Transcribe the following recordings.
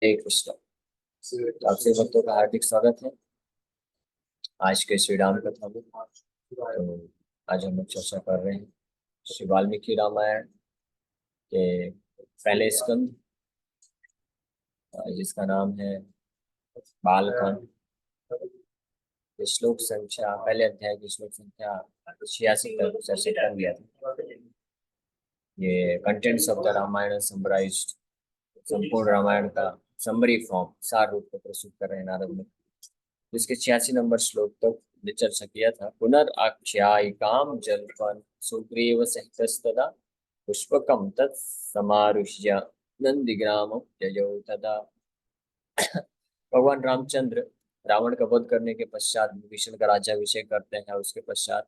एक कृष्ण। तो आप सभी भक्तों का हार्दिक स्वागत है आज के श्री राम कथा में। तो आज हम लोग चर्चा कर रहे हैं श्री वाल्मीकि रामायण के पहले स्कंद, जिसका नाम है बालकांड। श्लोक संख्या, पहले अध्याय की श्लोक संख्या 86 तक चर्चा कर लिया था। ये contents of the Ramayana summarized, संपूर्ण रामायण का समरी फॉर्म, सार रूप में प्रस्तुत कर रहे हैं नारद मुनि। जिसके 86 नंबर श्लोक तक ने चर्चा किया था। पुनराख्यायिकाम जल्पन सुग्रीव सहितस्तदा पुष्पकम तत् समारुह्य नंदिग्राम जयौ तदा। भगवान रामचंद्र रावण का वध करने के पश्चात विभीषण का राज्याभिषेक करते हैं। उसके पश्चात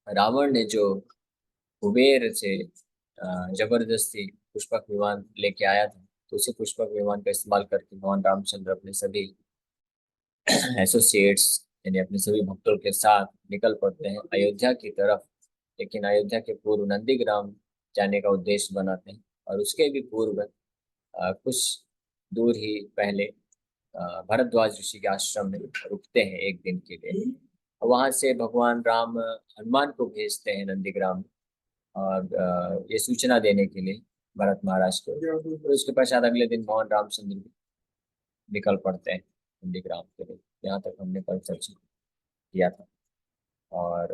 रावण ने जो कुबेर से जबरदस्ती पुष्पक विमान लेके आया था, तो उसी पुष्पक विमान का इस्तेमाल करके भगवान रामचंद्र अपने सभी एसोसिएट्स यानी अपने सभी भक्तों के साथ निकल पड़ते हैं अयोध्या की तरफ। लेकिन अयोध्या के पूर्व नंदीग्राम जाने का उद्देश्य बनाते हैं, और उसके भी पूर्व कुछ दूर ही पहले भरद्वाज ऋषि के आश्रम में रुकते हैं एक दिन के लिए। वहां से भगवान राम हनुमान को भेजते हैं नंदीग्राम, और ये सूचना देने के लिए भरत महाराज को। और उसके पश्चात अगले दिन भगवान रामचंद्र भी निकल पड़ते हैं नंदीग्राम के लिए। यहाँ तक हमने कल चर्चा किया था। और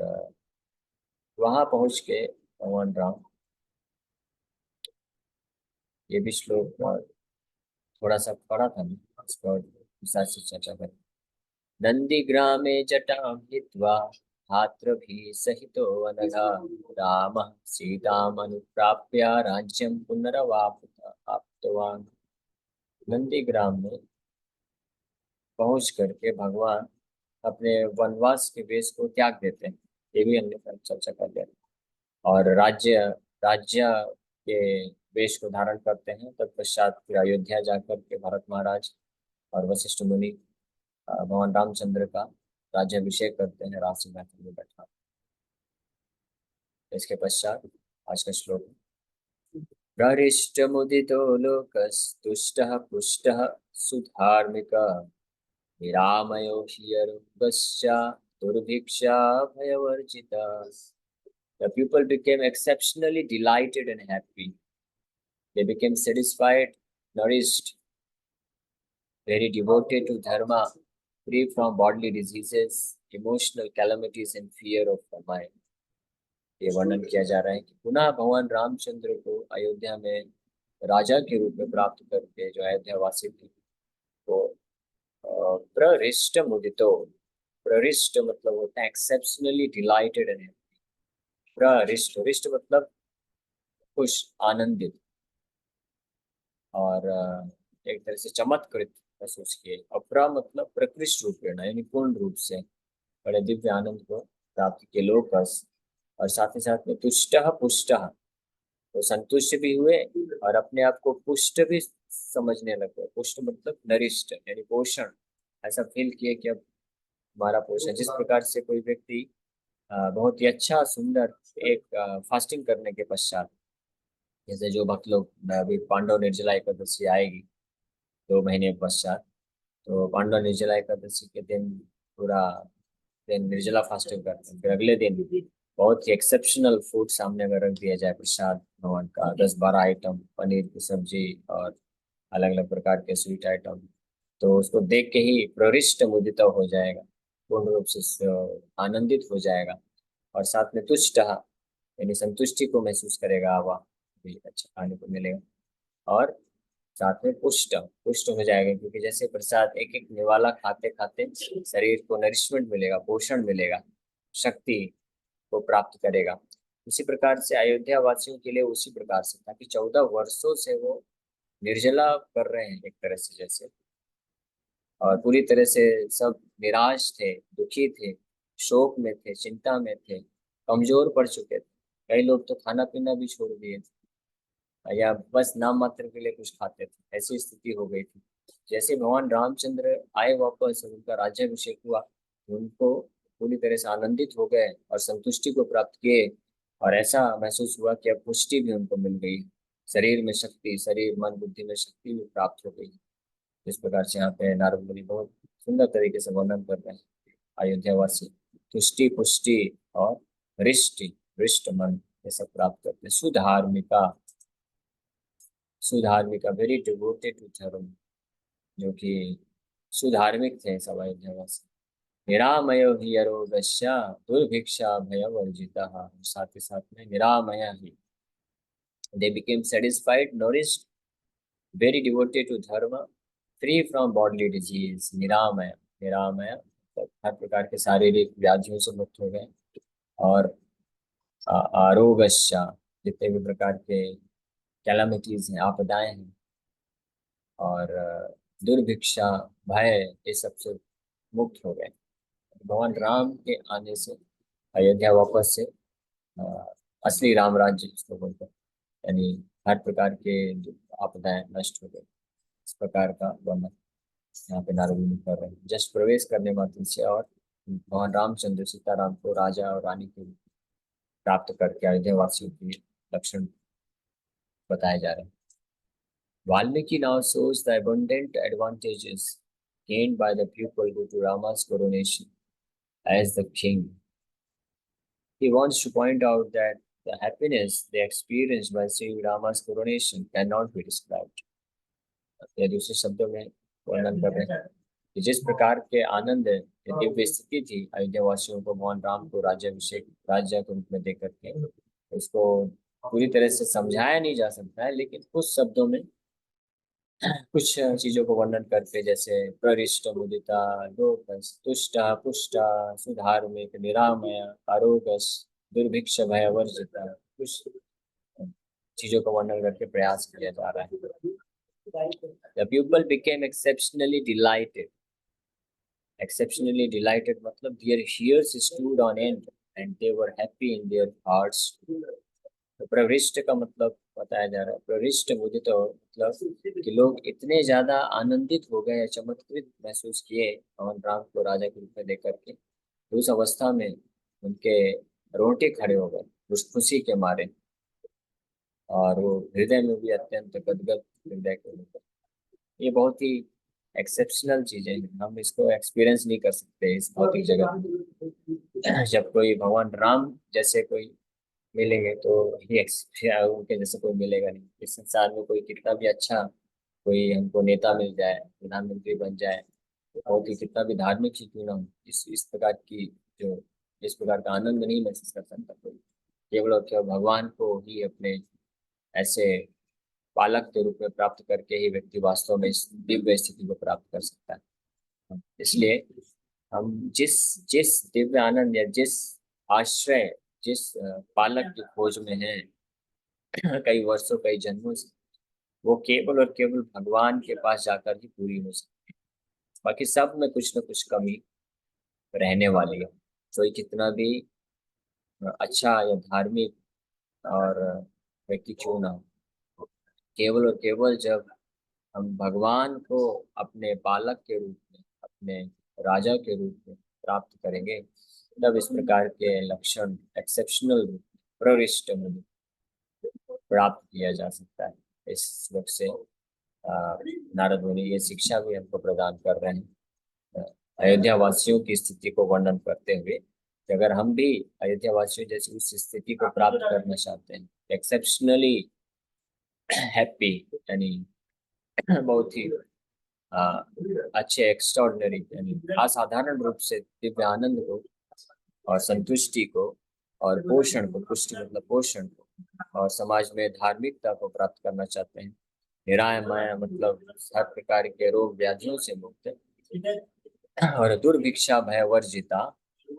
वहां पहुंच के भगवान राम, ये भी श्लोक थोड़ा सा पढ़ा था मैं, इसको और विस्तार से चर्चा करें। नंदीग्रामे जटां हित्वा भ्रातृभिः सहितो वनगा रामः सीतामनुप्राप्य राज्यं पुनरवाप्तवान्। नंदीग्राम में पहुंच करके भगवान अपने वनवास के वेश को त्याग देते हैं। ये भी हमने कल चर्चा कर लिया। और राज्य राज्य के वेश को धारण करते हैं। तत्पश्चात फिर अयोध्या जाकर के भरत महाराज और वशिष्ठ मुनि भगवान रामचंद्र का राज्याभिषेक करते हैं राज सिंहासन में बैठा। इसके पश्चात आज का श्लोक है। प्रहृष्ट मुदितो लोकस्तुष्टः पुष्टः सुधार्मिकः निरामयो ह्यरुगश्च दुर्भिक्षा भयवर्जिता। The people became exceptionally delighted and happy. They became satisfied, nourished, very devoted to dharma, free from bodily diseases, emotional calamities and fear of famine. ये वर्णन किया जा रहा है कि पुनः भगवान रामचंद्र को अयोध्या में राजा के रूप में प्राप्त करके जो अयोध्या वासी थे, तो प्रहृष्ट मुदितो, प्रहृष्ट मतलब होता है एक्सेप्शनली डिलाइटेड एंड हैप्पी। प्रहृष्ट, हृष्ट मतलब खुश, आनंदित, और एक तरह से चमत्कृत महसूस किए। अपरा मतलब प्रकृष्ट रूपेण यानी पूर्ण रूप से बड़े दिव्य आनंद को प्राप्त किए लोकस। और साथ ही साथ में तुष्ट पुष्ट, तो संतुष्ट भी हुए और अपने आप को पुष्ट भी समझने लगे। पुष्ट मतलब नरिष्ट यानी पोषण, ऐसा फील किए कि अब हमारा पोषण, जिस प्रकार से कोई व्यक्ति बहुत ही अच्छा सुंदर एक फास्टिंग करने के पश्चात, जैसे जो भक्त लोग, अभी पांडव निर्जला एकादशी आएगी 2 महीने पश्चात, तो पांडव निर्जला एकादशी के दिन पूरा दिन निर्जला फास्टिंग करते हैं। फिर अगले दिन बहुत ही एक्सेप्शनल फूड सामने अगर रख दिया जाए, प्रसाद भगवान का 10-12 आइटम, पनीर की सब्जी और अलग अलग प्रकार के स्वीट आइटम, तो उसको देख के ही प्रहृष्ट मुदित हो जाएगा, पूर्ण रूप से आनंदित हो जाएगा। और साथ में तुष्ट यानी संतुष्टि को महसूस करेगा, वाह भी अच्छा खाने को मिलेगा। और साथ में पुष्ट पुष्ट हो जाएगा, क्योंकि जैसे प्रसाद एक एक निवाला खाते खाते शरीर को नरिशमेंट मिलेगा, पोषण मिलेगा, शक्ति को प्राप्त करेगा। उसी प्रकार से अयोध्या वासियों के लिए उसी प्रकार से था कि 14 वर्षों से वो निर्जला कर रहे हैं एक तरह से, जैसे, और पूरी तरह से सब निराश थे, दुखी थे, शोक में थे, चिंता में थे, कमजोर पड़ चुके थे। कई लोग तो खाना पीना भी छोड़ दिए थे, या बस नाम मात्र के लिए कुछ खाते थे, ऐसी स्थिति हो गई थी। जैसे भगवान रामचंद्र आए वापस, उनका राज्याभिषेक हुआ, उनको पूरी तरह से आनंदित हो गए और संतुष्टि को प्राप्त किए। और ऐसा महसूस हुआ कि अब पुष्टि भी उनको मिल गई, शरीर में शक्ति, शरीर मन बुद्धि में शक्ति भी प्राप्त हो गई। इस प्रकार से यहाँ पे नारद मुनि बहुत सुंदर तरीके से वर्णन कर रहे हैं अयोध्या वासी तुष्टि पुष्टि और हृष्टि हृष्ट मन ये सब प्राप्त करते हैं। सुधार्मिका, सुधार्मिका वेरी डिवोटेड टू धर्म, जो कि सुधार्मिक थे सब अयोध्या वासी। निरामय ही अरोगस्या दुर्भिक्षा भय वर्जिता, साथ ही साथ में निरामय ही, they became satisfied nourished very devoted to dharma, free from bodily disease, निरामय, निरामय मतलब हर प्रकार के शारीरिक व्याधियों से मुक्त हो गए। और आरोगस्या, जितने भी प्रकार के कैलामिटीज हैं, आपदाएं हैं, और दुर्भिक्षा भय, ये सबसे मुक्त हो गए। भगवान राम के आने से अयोध्या वापस से असली राम राज्य जिसको बोलते हैं, यानी हर प्रकार के जो आपदाएं नष्ट हो गई। इस प्रकार का वर्णन यहाँ पे नारद मुनि कर रहे हैं। जस्ट प्रवेश करने मात्र से और भगवान रामचंद्र सीताराम को राजा और रानी के रूप प्राप्त करके अयोध्या वासियों के लक्षण बताए जा रहे हैं। Valmiki now shows the abundant advantages gained by the people due to Rama's coronation as the king. He wants to point out that the happiness they experienced by seeing Rama's coronation cannot be described. या दूसरे शब्दों में वर्णन कर रहे हैं कि जिस प्रकार के आनंद या दिव्य स्थिति थी अयोध्या वासियों को भगवान राम को राज्याभिषेक राज्य के रूप में देकर के, उसको पूरी तरह से समझाया नहीं जा सकता है, लेकिन कुछ शब्दों में कुछ चीजों को वर्णन करके, जैसे प्ररिष्ट मुदिता लोकस तुष्ट पुष्ट सुधार्मिक निरामय आरोगस दुर्भिक्ष भय वर्जिता, कुछ चीजों का वर्णन करके प्रयास किया जा रहा है। The pupil became exceptionally delighted. Exceptionally delighted मतलब their ears stood on end and they were happy in their hearts. तो प्रविष्ट का मतलब बताया जा रहा है, प्रविष्ट मुदित मतलब कि लोग इतने ज्यादा आनंदित हो गए, चमत्कृत महसूस किए भगवान राम को राजा के रूप में देख करके, उस अवस्था में उनके रोंगटे खड़े हो गए उस खुशी के मारे, और वो हृदय में भी अत्यंत गदगद हृदय के रूप। ये बहुत ही एक्सेप्शनल चीजें हैं, हम इसको एक्सपीरियंस नहीं कर सकते इस भौतिक जगत। जब कोई भगवान राम जैसे कोई मिलेंगे तो ही उनके जैसे कोई मिलेगा नहीं। इस संसार में कोई कितना भी अच्छा कोई हमको नेता मिल जाए, प्रधानमंत्री बन जाए, तो बहुत ही कितना भी धार्मिक ही क्यों ना हो, इस प्रकार की जो इस प्रकार का आनंद नहीं महसूस कर सकता कोई। केवल और केवल भगवान को ही अपने ऐसे पालक के रूप में प्राप्त करके ही व्यक्ति वास्तव में इस दिव्य स्थिति को प्राप्त कर सकता है। इसलिए हम जिस जिस दिव्य आनंद या जिस आश्रय, जिस पालक की खोज में है कई वर्षों कई जन्मों से, वो केवल और केवल भगवान के पास जाकर ही पूरी हो सकती है। बाकी सब में कुछ न कुछ कमी रहने वाली है। कोई कितना भी अच्छा या धार्मिक और व्यक्ति क्यों ना हो, केवल और केवल जब हम भगवान को अपने पालक के रूप में, अपने राजा के रूप में प्राप्त करेंगे, तब इस प्रकार के लक्षण एक्सेप्शनल रूप में प्रविष्ट में प्राप्त किया जा सकता है। इस श्लोक से नारद मुनि ये शिक्षा भी हमको प्रदान कर रहे हैं अयोध्या वासियों की स्थिति को वर्णन करते हुए, कि अगर हम भी अयोध्या वासियों जैसी उस स्थिति को प्राप्त करना चाहते हैं, एक्सेप्शनली हैप्पी, यानी बहुत ही अच्छे एक्स्ट्रॉर्डनरी, यानी असाधारण रूप से दिव्य आनंद को और संतुष्टि को और पोषण को, पुष्टि मतलब पोषण को, और समाज में धार्मिकता को प्राप्त करना चाहते हैं, निरामय मतलब हर प्रकार के रोग व्याधियों से मुक्त, और दुर्भिक्षा भय वर्जिता,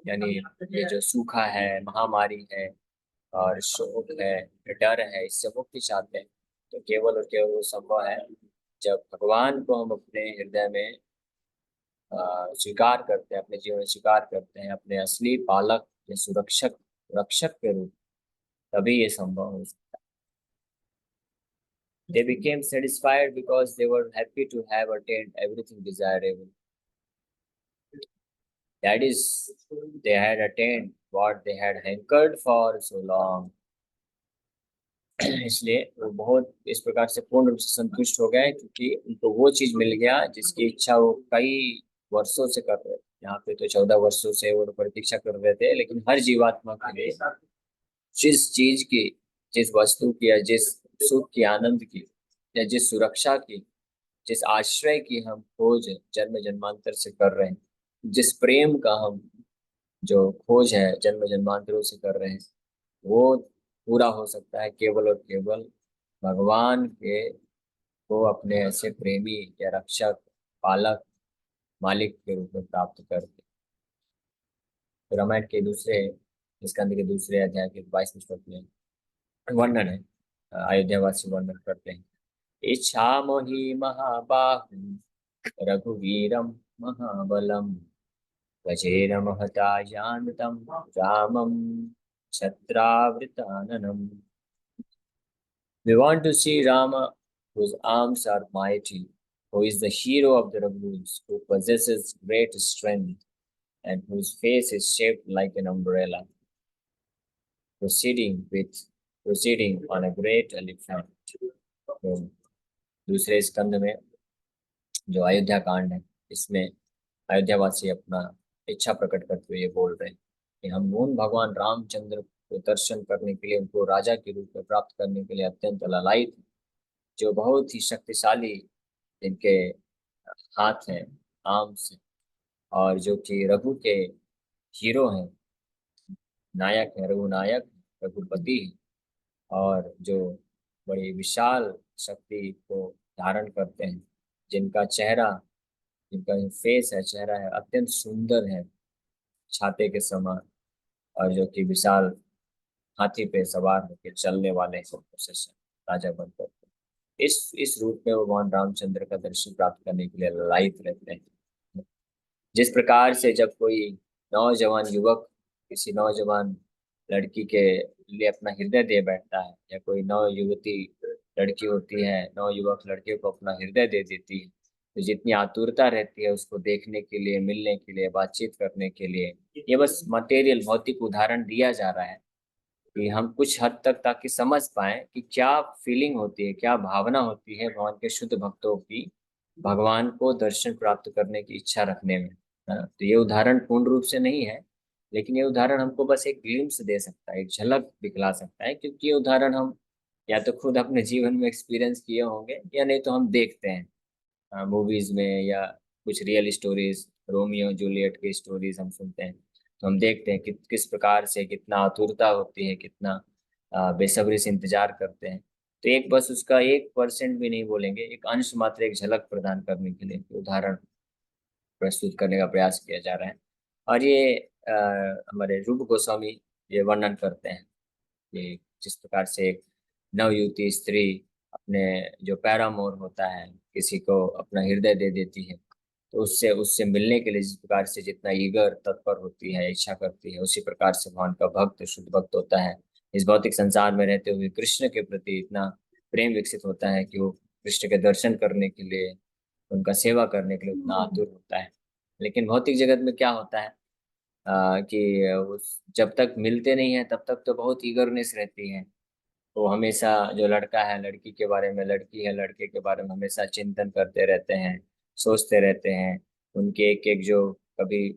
यानी ये जो सूखा है, महामारी है और शोक है, डर है, इससे मुक्ति चाहते हैं, तो केवल और केवल वो संभव है जब भगवान को हम अपने हृदय में स्वीकार करते हैं, अपने जीवन में स्वीकार करते हैं अपने असली पालक या सुरक्षक रक्षक के रूप, तभी ये संभव हो सकता है। They became satisfied because they were happy to have attained everything desirable. That is, they had attained what they had hankered for so long. इसलिए वो बहुत इस प्रकार से पूर्ण रूप से संतुष्ट हो गए, क्योंकि उनको वो चीज मिल गया जिसकी इच्छा वो कई वर्षों से कर रहे थे। यहाँ पे तो 14 वर्षों से वो प्रतीक्षा कर रहे थे, लेकिन हर जीवात्मा के लिए जिस चीज की, जिस वस्तु की, या जिस सुख की, आनंद की, या जिस सुरक्षा की, जिस आश्रय की हम खोज जन्म जन्मांतर से कर रहे हैं, जिस प्रेम का हम जो खोज है जन्म जन्मांतरों से कर रहे हैं, वो पूरा हो सकता है केवल और केवल भगवान के को अपने ऐसे प्रेमी या रक्षक, पालक, मालिक के रूप में प्राप्त करके। तो रामायण के दूसरे स्कंद के दूसरे अध्याय के 22वें श्लोक में वर्णन है, अयोध्यावासी वर्णन करते हैं। इच्छामहि महाबाहु रघुवीरम महाबलम गजेन महता जानतं रामं छत्रावृताननम्। We want to see Rama, whose arms are mighty, who is the hero of the Raghus, who possesses great strength, and whose face is shaped like an umbrella, proceeding with proceeding on a great elephant. तो दूसरे स्कंद में जो अयोध्या कांड है, इसमें अयोध्यावासी अपना इच्छा प्रकट करते हुए ये बोल रहे हैं कि हम उन भगवान रामचंद्र को दर्शन करने के लिए, उनको राजा के रूप में प्राप्त करने के लिए अत्यंत लालायित, जो बहुत ही शक्तिशाली इनके हाथ हैं, आर्म्स हैं, और जो कि रघु के हीरो हैं, नायक है, रघुनायक, रघुपति हैं, और जो बड़ी विशाल शक्ति को धारण करते हैं, जिनका चेहरा, जिनका फेस है, चेहरा है, अत्यंत सुंदर है, छाते के समान, और जो कि विशाल हाथी पे सवार होकर चलने वाले हैं, प्रोसेशन राजा बनकर। इस रूप में वो भगवान रामचंद्र का दर्शन प्राप्त करने के लिए लालायित रहते हैं। जिस प्रकार से जब कोई नौजवान युवक किसी नौजवान लड़की के लिए अपना हृदय दे बैठता है, या कोई नौ युवती लड़की होती है, नौ युवक लड़कियों को अपना हृदय दे देती है, तो जितनी आतुरता रहती है उसको देखने के लिए, मिलने के लिए, बातचीत करने के लिए, ये बस मटेरियल भौतिक उदाहरण दिया जा रहा है कि हम कुछ हद तक ताकि समझ पाए कि क्या फीलिंग होती है, क्या भावना होती है भगवान के शुद्ध भक्तों की, भगवान को दर्शन प्राप्त करने की इच्छा रखने में, है ना। तो ये उदाहरण पूर्ण रूप से नहीं है, लेकिन ये उदाहरण हमको बस एक ग्लिम्स दे सकता है, एक झलक दिखला सकता है, क्योंकि ये उदाहरण हम या तो खुद अपने जीवन में एक्सपीरियंस किए होंगे, या नहीं तो हम देखते हैं मूवीज में, या कुछ रियल स्टोरीज, रोमियो जूलियट की स्टोरीज हम सुनते हैं, तो हम देखते हैं कि किस प्रकार से कितना आतुरता होती है, कितना बेसब्री से इंतजार करते हैं। तो एक बस उसका 1% भी नहीं बोलेंगे, एक अंश मात्र, एक झलक प्रदान करने के लिए उदाहरण प्रस्तुत करने का प्रयास किया जा रहा है। और ये हमारे रूप गोस्वामी ये वर्णन करते हैं कि जिस प्रकार से एक नवयुवती स्त्री अपने जो पैरामोर होता है, किसी को अपना हृदय दे देती है, तो उससे उससे मिलने के लिए जिस प्रकार से जितना ईगर, तत्पर होती है, इच्छा करती है, उसी प्रकार से भगवान का भक्त, शुद्ध भक्त होता है। इस भौतिक संसार में रहते हुए कृष्ण के प्रति इतना प्रेम विकसित होता है कि वो कृष्ण के दर्शन करने के लिए, उनका सेवा करने के लिए उतना आतुर होता है। लेकिन भौतिक जगत में क्या होता है कि उस जब तक मिलते नहीं है तब तक तो बहुत ईगरनेस रहती है। वो हमेशा जो लड़का है लड़की के बारे में, लड़की है लड़के के बारे में हमेशा चिंतन करते रहते हैं, सोचते रहते हैं, उनके एक एक जो कभी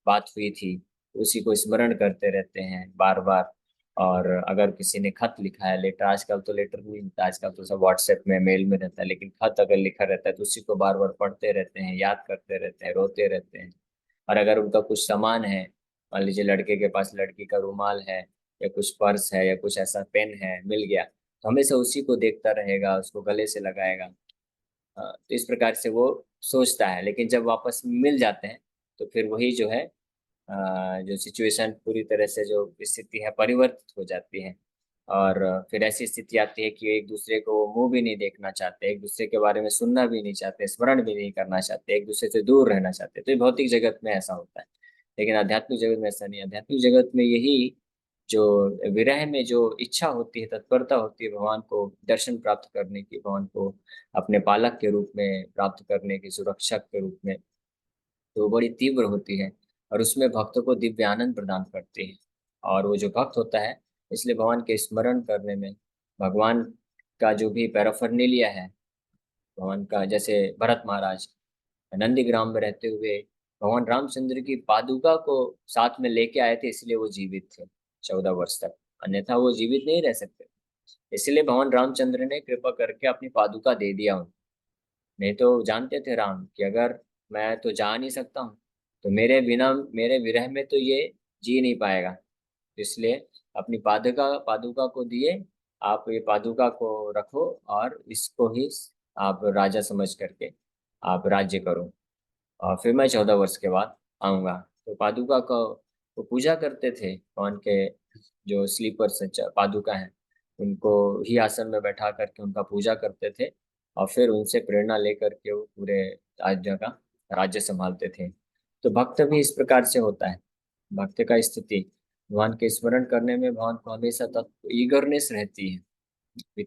बात हुई थी उसी को स्मरण करते रहते हैं बार बार। और अगर किसी ने खत लिखा है, लेटर, आजकल तो लेटर नहीं मिलता, आजकल तो सब व्हाट्सएप में, मेल में रहता है, लेकिन खत अगर लिखा रहता है तो उसी को बार बार पढ़ते रहते हैं, याद करते रहते हैं, रोते रहते हैं। और अगर उनका कुछ सामान है, मान लीजिए लड़के के पास लड़की का रुमाल है, या कुछ पर्स है, या कुछ ऐसा पेन है मिल गया, तो हमेशा उसी को देखता रहेगा, उसको गले से लगाएगा। तो इस प्रकार से वो सोचता है, लेकिन जब वापस मिल जाते हैं तो फिर वही जो है जो सिचुएशन पूरी तरह से, जो स्थिति है, परिवर्तित हो जाती है। और फिर ऐसी स्थिति आती है कि एक दूसरे को वो मुंह भी नहीं देखना चाहते, एक दूसरे के बारे में सुनना भी नहीं चाहते, स्मरण भी नहीं करना चाहते, एक दूसरे से दूर रहना चाहते। तो ये भौतिक जगत में ऐसा होता है, लेकिन आध्यात्मिक जगत में ऐसा नहीं। आध्यात्मिक जगत में यही जो विरह में जो इच्छा होती है, तत्परता होती है भगवान को दर्शन प्राप्त करने की, भगवान को अपने पालक के रूप में प्राप्त करने की, सुरक्षक के रूप में, तो वो बड़ी तीव्र होती है, और उसमें भक्तों को दिव्य आनंद प्रदान करती है। और वो जो भक्त होता है, इसलिए भगवान के स्मरण करने में, भगवान का जो भी पैराफर्नेलिया है भगवान का, जैसे भरत महाराज नंदीग्राम में रहते हुए भगवान रामचंद्र की पादुका को साथ में लेके आए थे, इसलिए वो जीवित थे 14 वर्ष तक, अन्यथा वो जीवित नहीं रह सकते। इसलिए भगवान रामचंद्र ने कृपा करके अपनी पादुका दे दिया उनको। नहीं तो जानते थे राम कि अगर मैं तो जा नहीं सकता हूँ, तो मेरे बिना, मेरे विरह में तो ये जी नहीं पाएगा। इसलिए अपनी पादुका पादुका को दिए, आप ये पादुका को रखो और इसको ही आप राजा समझ करके आप राज्य करो, और फिर मैं 14 वर्ष के बाद आऊँगा। तो पादुका को वो पूजा करते थे, कौन के जो स्लीपर्स पादुका हैं उनको ही आसन में बैठा करके उनका पूजा करते थे, और फिर उनसे प्रेरणा लेकर के वो पूरे राज्य का राज्य संभालते थे। तो भक्त भी इस प्रकार से होता है। भक्त का स्थिति भगवान के स्मरण करने में भगवान को हमेशा तक ईगरनेस रहती है, विथ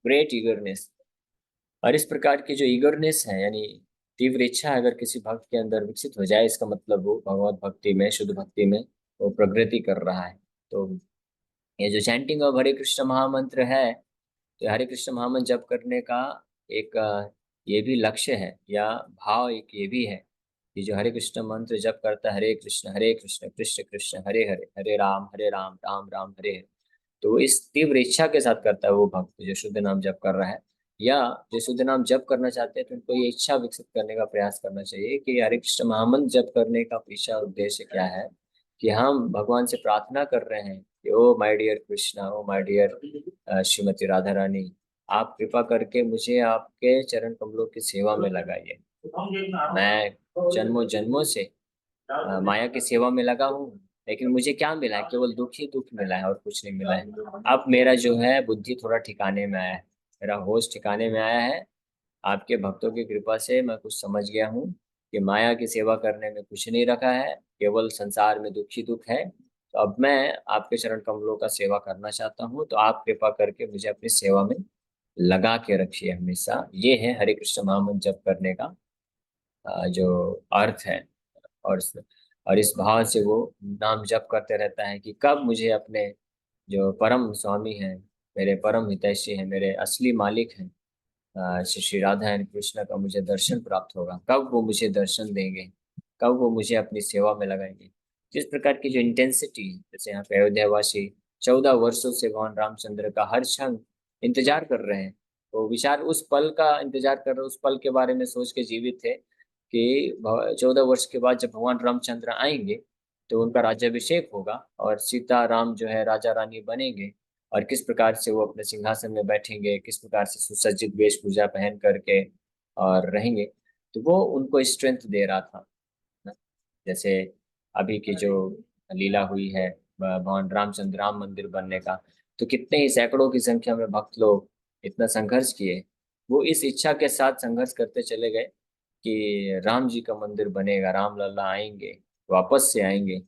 ग्रेट ईगरनेस। और इस प्रकार की जो ईगरनेस है, यानी तीव्र इच्छा अगर किसी भक्त के अंदर विकसित हो जाए, इसका मतलब वो भगवत भक्ति में, शुद्ध भक्ति में वो प्रगति कर रहा है। तो ये जो चैंटिंग ऑफ हरे कृष्ण महामंत्र है, तो हरे कृष्ण महामंत्र जप करने का एक ये भी लक्ष्य है या भाव, एक ये भी है कि जो हरे कृष्ण मंत्र जप करता है, हरे कृष्ण कृष्ण कृष्ण हरे हरे, हरे राम राम राम हरे हरे, तो वो इस तीव्र इच्छा के साथ करता है वो भक्त जो शुद्ध नाम जप कर रहा है, या जो शुद्ध नाम जप करना चाहते हैं, तो उनको ये इच्छा विकसित करने का प्रयास करना चाहिए कि हरे कृष्ण महामंत्र जप करने का पीछा उद्देश्य क्या है, कि हम भगवान से प्रार्थना कर रहे हैं कि oh my dear Krishna, oh my dear Shrimati Radha Rani, आप कृपा करके मुझे आपके चरण कमलों की सेवा में लगाइए। मैं जन्मों जन्मों से माया की सेवा में लगा हूँ, लेकिन मुझे क्या मिला है? केवल दुख ही दुख मिला है और कुछ नहीं मिला है। अब मेरा जो है बुद्धि थोड़ा ठिकाने में आया है, मेरा होश ठिकाने में आया है। आपके भक्तों की कृपा से मैं कुछ समझ गया हूँ कि माया की सेवा करने में कुछ नहीं रखा है, केवल संसार में दुख ही दुख है। तो अब मैं आपके चरण कमलों का सेवा करना चाहता हूँ, तो आप कृपा करके मुझे अपनी सेवा में लगा के रखिए हमेशा। ये है हरे कृष्ण महामंत्र जप करने का जो अर्थ है। और और इस भाव से वो नाम जप करते रहता है कि कब मुझे अपने जो परम स्वामी हैं, मेरे परम हितैषी हैं, मेरे असली मालिक हैं, श्री श्री राधा एंड कृष्ण का मुझे दर्शन प्राप्त होगा, कब वो मुझे दर्शन देंगे, कब वो मुझे अपनी सेवा में लगाएंगे। जिस प्रकार की जो इंटेंसिटी है, जैसे यहाँ पे अयोध्यावासी 14 वर्षों से भगवान रामचंद्र का हर क्षण इंतजार कर रहे हैं, वो विचार उस पल का इंतजार कर रहे, उस पल के बारे में सोच के जीवित थे कि 14 वर्ष के बाद जब भगवान रामचंद्र आएंगे तो उनका राज्याभिषेक होगा और सीता राम जो है राजा रानी बनेंगे, और किस प्रकार से वो अपने सिंहासन में बैठेंगे, किस प्रकार से सुसज्जित वेशभूषा पहन करके और रहेंगे। तो वो उनको स्ट्रेंथ दे रहा था ना। जैसे अभी की जो लीला हुई है भगवान रामचंद्र राम मंदिर बनने का, तो कितने ही सैकड़ों की संख्या में भक्त लोग इतना संघर्ष किए, वो इस इच्छा के साथ संघर्ष करते चले गए कि राम जी का मंदिर बनेगा, राम लल्ला आएंगे, वापस से आएंगे।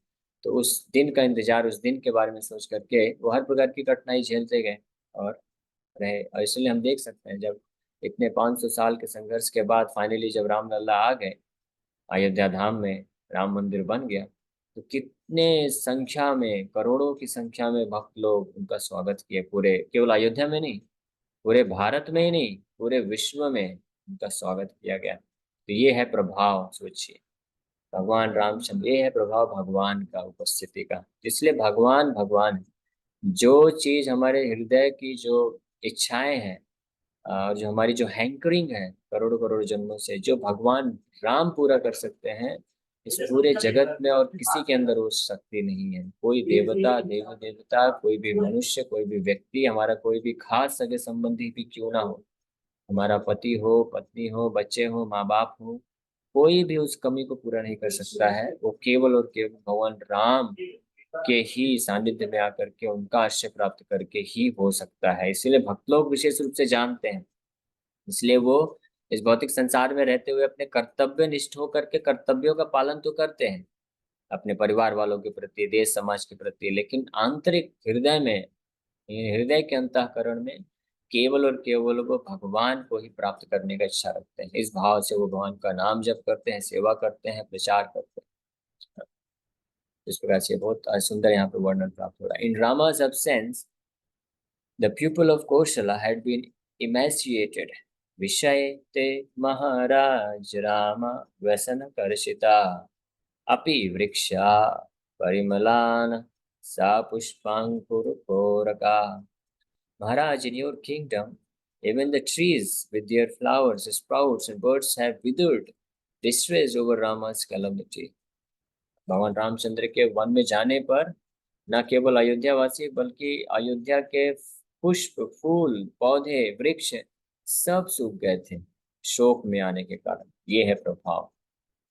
तो उस दिन का इंतजार, उस दिन के बारे में सोच करके वो हर प्रकार की कठिनाई झेलते गए और रहे। और इसलिए हम देख सकते हैं जब इतने 500 साल के संघर्ष के बाद फाइनली जब राम लल्ला आ गए अयोध्या धाम में, राम मंदिर बन गया, तो कितने संख्या में, करोड़ों की संख्या में भक्त लोग उनका स्वागत किए, पूरे केवल अयोध्या में नहीं, पूरे भारत में ही नहीं, पूरे विश्व में उनका स्वागत किया गया। तो ये है प्रभाव, सोचिए, भगवान रामचंद्र, ये है प्रभाव भगवान का उपस्थिति का। इसलिए भगवान भगवान है। जो चीज हमारे हृदय की जो इच्छाएं हैं और जो हमारी जो हैंकरिंग है करोड़ों करोड़ जन्मों से, जो भगवान राम पूरा कर सकते हैं इस पूरे जगत में, और किसी के अंदर वो शक्ति नहीं है। कोई देवता, देव देवता, कोई भी मनुष्य, कोई भी व्यक्ति, हमारा कोई भी खास सगे संबंधी भी क्यों ना हो, हमारा पति हो, पत्नी हो, बच्चे हो, माँ बाप हो, कोई भी उस कमी को पूरा नहीं कर सकता है। वो केवल और केवल भगवान राम के ही सानिध्य में आकर के, उनका आश्रय प्राप्त करके ही हो सकता है। इसीलिए भक्त लोग विशेष रूप से जानते हैं, इसलिए वो इस भौतिक संसार में रहते हुए अपने कर्तव्य निष्ठ होकर के कर्तव्यों का पालन तो करते हैं अपने परिवार वालों के प्रति, देश समाज के प्रति, लेकिन आंतरिक हृदय में, हृदय के अंतःकरण में केवल और केवल वो भगवान को ही प्राप्त करने का इच्छा रखते हैं। इस भाव से वो भगवान का नाम जप करते हैं, सेवा करते हैं, प्रचार करते हैं। इस प्रकार से बहुत सुंदर यहाँ पे वर्णन प्राप्त हो रहा है। इन रामा's absence The people of Kosala had been emaciated. Vishaye te Maharaj Rama Vasana Karshita Api Vriksha Parimalan Sa Pushpankuru Koraka. Maharaj, in your kingdom, even the trees with their flowers, sprouts, and birds have withered, distressed over Rama's calamity. भगवान रामचंद्र के one में जाने पर न केवल अयोध्यावासी बल्कि अयोध्या के पुष्प, फूल, पौधे, वृक्ष सब सूख गए थे शोक में आने के कारण। ये है प्रभाव।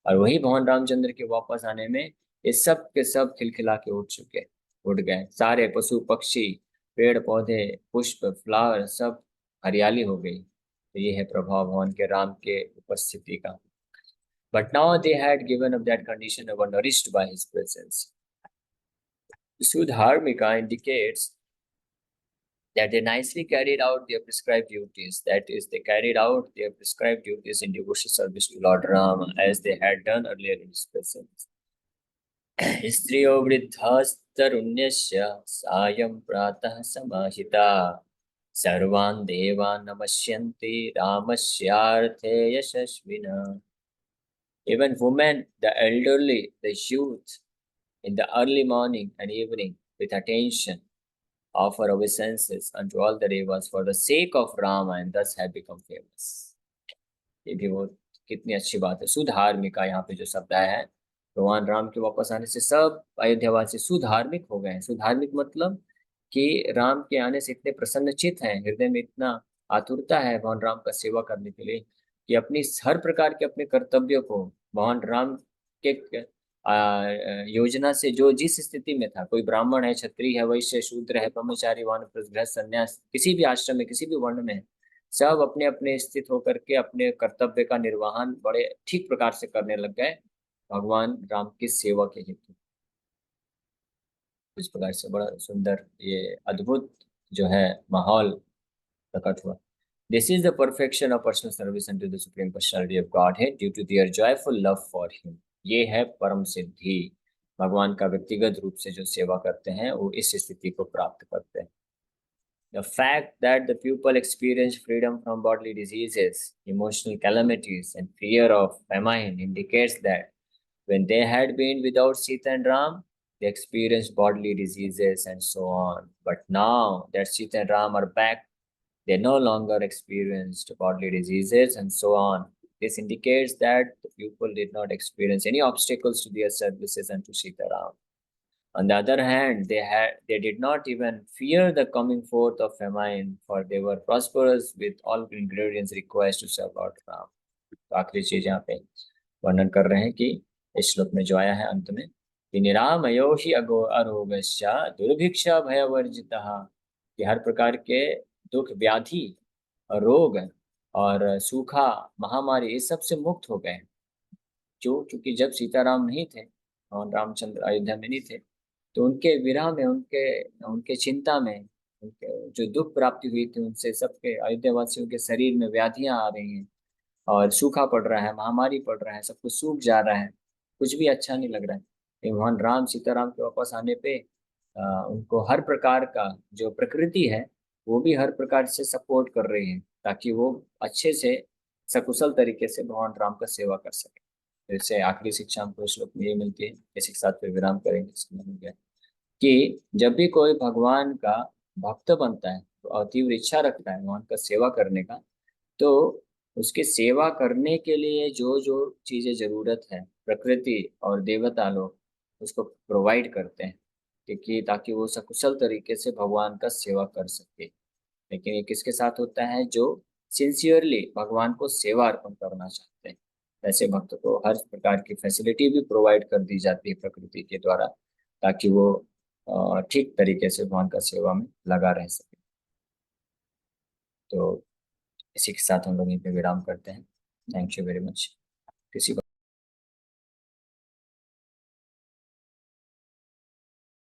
और वही भगवान रामचंद्र के वापस आने में ये सब के सब खिलखिला के उठ गए। सारे पशु पक्षी, पेड़ पौधे, पुष्प, फ्लावर सब हरियाली हो गई। तो ये है प्रभाव भगवान के राम के उपस्थिति का। But now they had given up that condition and were nourished by his presence. Sudharmika indicates that they nicely carried out their prescribed duties. That is, they carried out their prescribed duties in devotional service to Lord Rama as they had done earlier in his presence. स्त्रियो वृद्धस्तरुण्यस्य सायं प्रातः समाहिता सर्वान् देवान् नमस्यन्ति रामस्यार्थे यशस्विनः. Even women, the elderly, the youth, in the early morning and evening, with attention, offer obeisances unto all the devas for the sake of Rama and thus have become famous. ये भी वो कितनी अच्छी बात है। सुधार्मिका यहाँ पे जो शब्द आया है, भगवान राम के वापस आने से सब अयोध्यावासी सुधार्मिक हो गए हैं। सुधार्मिक मतलब कि राम के आने से इतने प्रसन्नचित हैं, हृदय में इतना आतुरता है भगवान राम का सेवा करने के लिए कि अपनी हर प्रकार के अपने कर्तव्यों को भगवान राम के योजना से जो जिस स्थिति में था, कोई ब्राह्मण है, क्षत्रिय है, वैश्य, शूद्र है, ब्रह्मचारी, वानप्रस्थ, गृहस्थ, संन्यास, किसी भी आश्रम में, किसी भी वर्ण में, सब अपने अपने स्थित होकर के अपने कर्तव्य का निर्वहन बड़े ठीक प्रकार से करने लग गए भगवान राम की सेवा के हेतु। इस प्रकार से बड़ा सुंदर ये अद्भुत जो है माहौल प्रकट हुआ। This is the perfection of personal service unto the Supreme Personality of Godhead due to their joyful love for Him. ये है परम सिद्धि। भगवान का व्यक्तिगत रूप से जो सेवा करते हैं वो इस स्थिति को प्राप्त करते हैं। The fact that the pupil experienced freedom from bodily diseases, emotional calamities, and fear of famine indicates that when they had been without Sita and Ram, they experienced bodily diseases and so on. But now that Sita and Ram are back, they no longer experienced bodily diseases and so on. This indicates that the pupil did not experience any obstacles to their services and to Sita Ram. On the other hand, they did not even fear the coming forth of famine, for they were prosperous with all ingredients required to serve Lord Ram. तो आखिरी चीज यहाँ पे वर्णन कर रहे हैं कि इस श्लोक में जो आया है अंत में कि निरामयो ही अरोगस्या दुर्भिक्षा भयवर्जितः, कि हर प्रकार के दुख, व्याधि और रोग और सूखा, महामारी इस सब से मुक्त हो गए। क्योंकि जब सीताराम नहीं थे और रामचंद्र अयोध्या में नहीं थे तो उनके विरह में, उनके चिंता में, उनके जो दुख प्राप्ति हुई थी उनसे सबके अयोध्यावासियों के शरीर में व्याधियां आ रही हैं और सूखा पड़ रहा है, महामारी पड़ रहा है, सब कुछ सूख जा रहा है, कुछ भी अच्छा नहीं लग रहा है। लेकिन भगवान राम सीताराम के वापस आने पे उनको हर प्रकार का जो प्रकृति है वो भी हर प्रकार से सपोर्ट कर रही है ताकि वो अच्छे से सकुशल तरीके से भगवान राम का सेवा कर सके। जैसे आखिरी शिक्षा हमको श्लोक में ये मिलती है, इसी के साथ फिर विराम करेंगे। समय हो गया कि जब भी कोई भगवान का भक्त बनता है तो तीव्र इच्छा रखता है भगवान का सेवा करने का, तो उसकी सेवा करने के लिए जो जो चीजें जरूरत है प्रकृति और देवता लोग उसको प्रोवाइड करते हैं क्योंकि ताकि वो सकुशल तरीके से भगवान का सेवा कर सके। लेकिन ये किसके साथ होता है? जो सिंसियरली भगवान को सेवा अर्पण करना चाहते हैं, ऐसे भक्त को हर प्रकार की फैसिलिटी भी प्रोवाइड कर दी जाती है प्रकृति के द्वारा ताकि वो ठीक तरीके से भगवान का सेवा में लगा रह सके। तो इसी के साथ हम लोग यहीं पे विराम करते हैं। Thank you very much. किसी